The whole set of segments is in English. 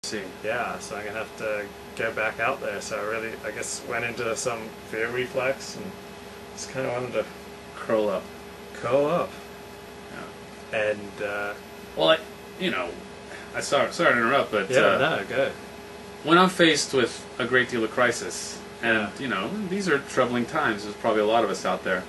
See. Yeah, so I'm going to have to go back out there. So I guess, went into some fear reflex and just kind of wanted to Curl up. curl up. Yeah. And, Well, sorry to interrupt, but no, go. when I'm faced with a great deal of crisis, and these are troubling times, there's probably a lot of us out there,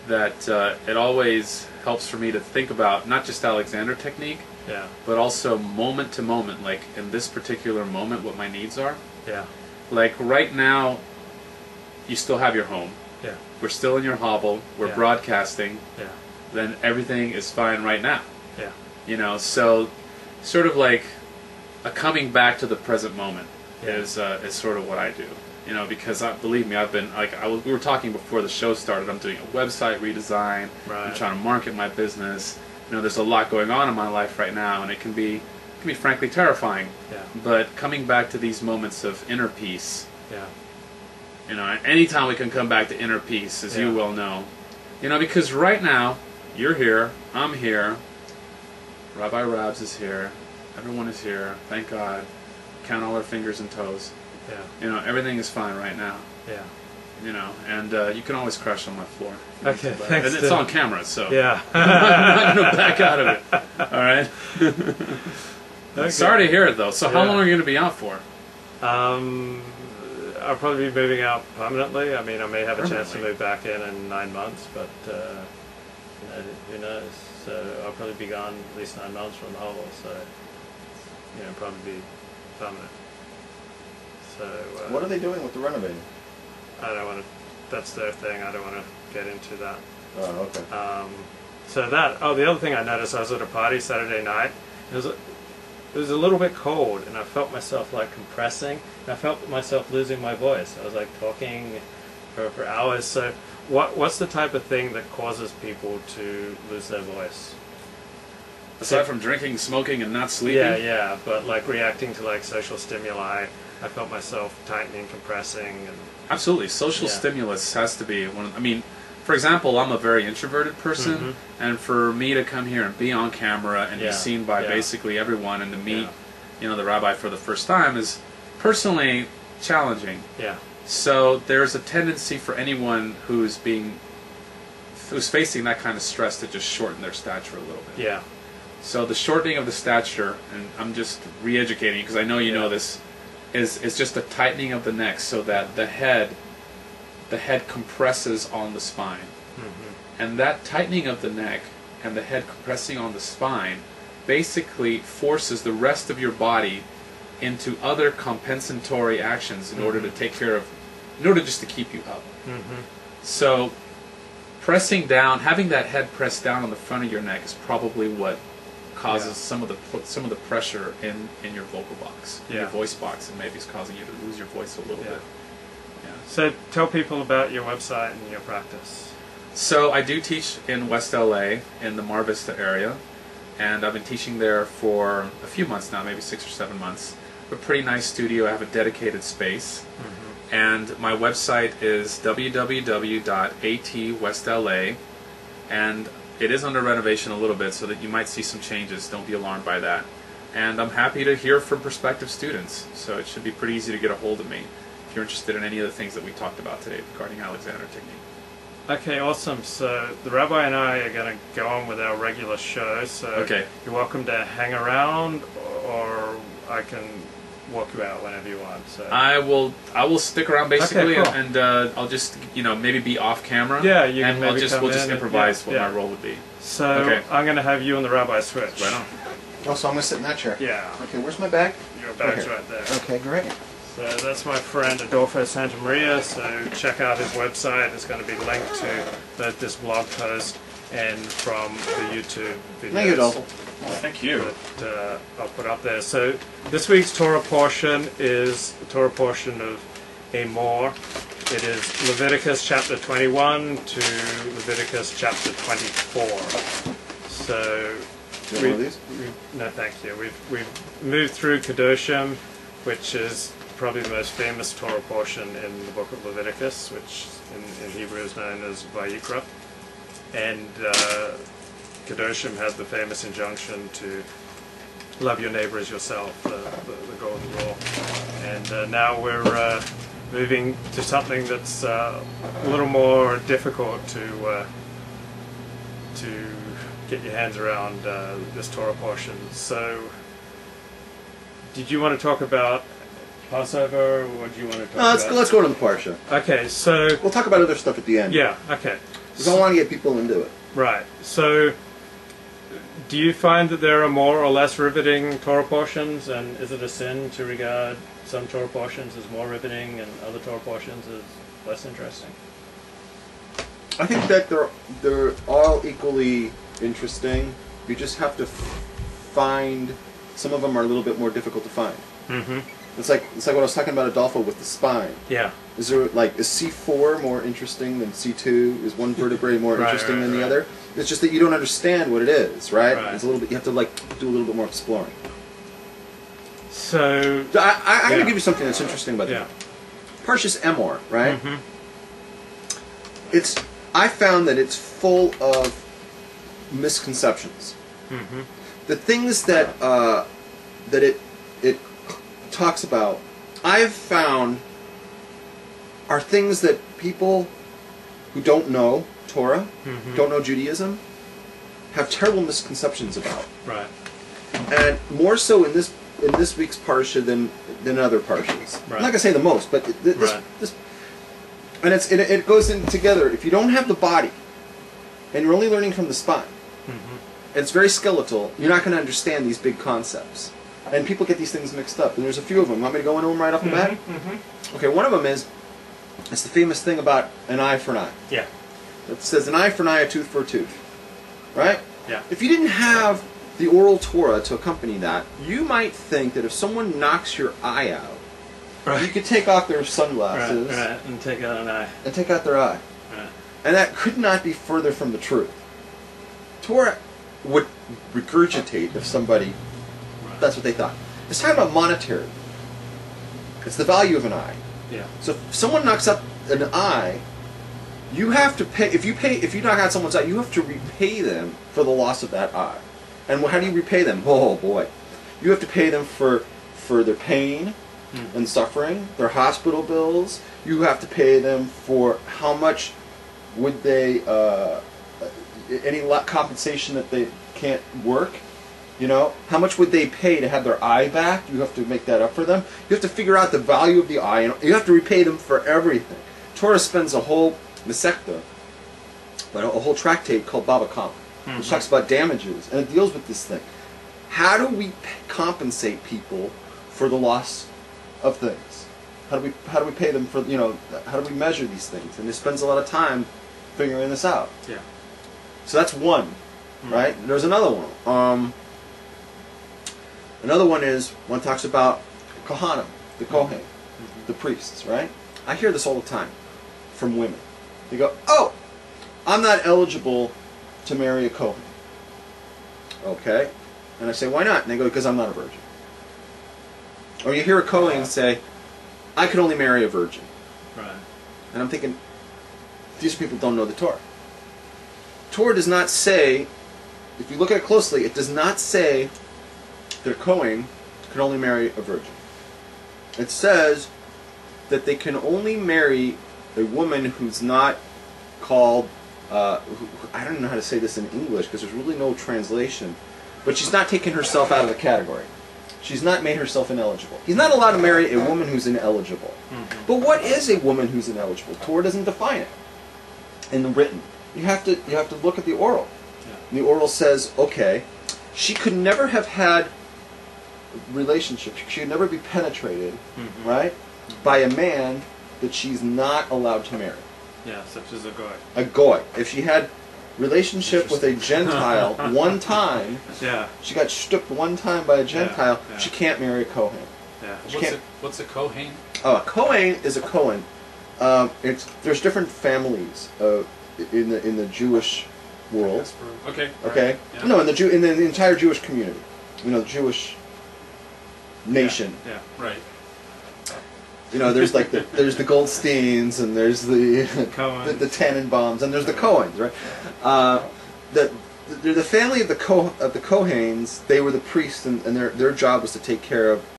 that it always helps for me to think about not just Alexander technique, Yeah. but also moment to moment, like in this particular moment, what my needs are. Yeah. Like right now, you still have your home. Yeah. We're still in your hovel. We're Yeah. broadcasting. Yeah. Then everything is fine right now. Yeah. So sort of like a coming back to the present moment Yeah. is sort of what I do. Because believe me, I've been we were talking before the show started. I'm doing a website redesign. Right. I'm trying to market my business. There's a lot going on in my life right now, and it can be frankly terrifying. Yeah. But coming back to these moments of inner peace. Yeah. Anytime we can come back to inner peace, as you well know. Because right now, you're here, I'm here, Rabbi Rabs is here, everyone is here, thank God. Count all our fingers and toes. Yeah. Everything is fine right now. Yeah. And you can always crash on my floor. Okay, thanks. It's on camera, so Yeah. I'm not going to back out of it. All right? Okay. Sorry to hear it, though. So how Yeah. long are you going to be out for? I'll probably be moving out permanently. I mean, I may have a chance to Permanently? move back in 9 months, but who knows? So I'll probably be gone at least 9 months from the hovel. So probably be permanent. So What are they doing with the renovating? I don't want to. That's their thing. I don't want to get into that. Oh, okay. The other thing I noticed, I was at a party Saturday night. It was a little bit cold, and I felt myself like compressing. And I felt myself losing my voice. I was like talking for hours. So, what's the type of thing that causes people to lose their voice? Aside from drinking, smoking, and not sleeping? Yeah, but like reacting to like social stimuli, I felt myself tightening, compressing, and Absolutely. Social stimulus has to be one of, for example, I'm a very introverted person, and for me to come here and be on camera and be seen by basically everyone and to meet, the rabbi for the first time is personally challenging. Yeah. So there's a tendency for anyone who's facing that kind of stress to just shorten their stature a little bit. Yeah. So the shortening of the stature, and I'm just re-educating you because I know you know this, is just a tightening of the neck so that the head compresses on the spine. And that tightening of the neck and the head compressing on the spine basically forces the rest of your body into other compensatory actions in order to take care of, in order just to keep you up. So pressing down, having that head pressed down on the front of your neck is probably what causes some of the pressure in your vocal box, in your voice box, and maybe it's causing you to lose your voice a little bit. Yeah. So tell people about your website and your practice. So I do teach in West LA in the Mar Vista area, and I've been teaching there for a few months now, maybe 6 or 7 months. A pretty nice studio. I have a dedicated space, and my website is www.atwestla, and it is under renovation a little bit, so that you might see some changes. Don't be alarmed by that. And I'm happy to hear from prospective students, so it should be pretty easy to get a hold of me if you're interested in any of the things that we talked about today regarding Alexander technique. Okay, awesome. So the rabbi and I are going to go on with our regular show, so you're welcome to hang around, or I can walk you out whenever you want. So I will stick around basically, cool. and I'll just maybe be off camera. Yeah, you can and maybe we'll just improvise what my role would be. So I'm going to have you and the rabbi switch. Right on. Oh, so I'm going to sit in that chair? Yeah. Okay, where's my bag? Your bag's right there. Okay, great. So that's my friend Adolfo Santamaria, so check out his website. It's going to be linked to both this blog post and from the YouTube videos. Thank you, Adolfo. Thank you. That I'll put up there. So this week's Torah portion is the Torah portion of Emor. It is Leviticus chapter 21 to Leviticus chapter 24. So Do you want one of these? no, thank you. We've moved through Kedoshim, which is probably the most famous Torah portion in the book of Leviticus, which in Hebrew is known as Vayikra. And Kedoshim has the famous injunction to love your neighbor as yourself, the and now we're moving to something that's a little more difficult to get your hands around this Torah portion. So, did you want to talk about Passover, or do you want to talk about... Let's go to the Parsha. Okay, so... We'll talk about other stuff at the end. Yeah, okay. Because I want to get people into it. Right. So, do you find that there are more or less riveting Torah portions, and is it a sin to regard some Torah portions as more riveting and other Torah portions as less interesting? I think that they're all equally interesting. You just have to find... Some of them are a little bit more difficult to find. Mm-hmm. It's like what I was talking about Adolfo with the spine. Yeah. Is C4 more interesting than C2? Is one vertebrae more interesting than the other? It's just that you don't understand what it is, right? It's a little bit. You have to do a little bit more exploring. So I'm going to give you something that's interesting about that. Parshas Emor, right? Mm-hmm. I found that it's full of misconceptions. Mm-hmm. The things that it talks about, I've found, are things that people who don't know Torah, don't know Judaism, have terrible misconceptions about. Right. And more so in this week's parsha than other parshas. Right. I'm not gonna say the most, but this and it goes in together. If you don't have the body, and you're only learning from the spine, and it's very skeletal, you're not going to understand these big concepts. And people get these things mixed up. And there's a few of them. Want me to go into them right off the bat? Okay, one of them is, it's the famous thing about an eye for an eye. Yeah. It says an eye for an eye, a tooth for a tooth. Right? Yeah. If you didn't have the oral Torah to accompany that, you might think that if someone knocks your eye out, you could take off their sunglasses and take out an eye. and take out their eye. Right. And that could not be further from the truth. Torah would regurgitate if somebody, that's what they thought. It's talking about monetary. It's the value of an eye. Yeah. So if someone knocks up an eye, you have to pay. If you knock out someone's eye, you have to repay them for the loss of that eye. And how do you repay them? Oh boy, you have to pay them for their pain and suffering, their hospital bills. You have to pay them for how much would they any compensation that they can't work. You know, how much would they pay to have their eye back? You have to make that up for them. You have to figure out the value of the eye, and you have to repay them for everything. Torah spends a whole Masechta, but a whole tractate called Baba Kama, which talks about damages, and it deals with this thing. How do we compensate people for the loss of things? How do we pay them for, how do we measure these things? And it spends a lot of time figuring this out. Yeah. So that's one, right? There's another one. Another one is one talks about Kohanim, the Kohen, the priests, right? I hear this all the time from women. They go, "Oh, I'm not eligible to marry a Kohen." Okay. And I say, "Why not?" And they go, "Because I'm not a virgin." Or you hear a Kohen say, "I could only marry a virgin." Right. And I'm thinking, these people don't know the Torah. Torah does not say, if you look at it closely, it does not say that a Kohen can only marry a virgin. It says that they can only marry a woman who's not called, I don't know how to say this in English because there's really no translation, but she's not taken herself out of the category. She's not made herself ineligible. He's not allowed to marry a woman who's ineligible. But what is a woman who's ineligible? Torah doesn't define it in the written. You have to look at the oral. Yeah. The oral says, okay, she could never have had relationship. She could never be penetrated, right, by a man that she's not allowed to marry. Yeah, such as a goy. A goy. If she had relationship with a Gentile one time, she got stripped one time by a Gentile, she can't marry a Kohen. Yeah. What's a Kohen? Oh, a Kohen is a Kohen. There's different families in the Jewish world. Okay. Okay. Yeah. No, in the entire Jewish community. The Jewish nation. Yeah. Right. There's like there's the Goldsteins and there's the Cohen. the Tannenbaums and there's the Cohens, right? The family of the Kohanes, they were the priests, and their job was to take care of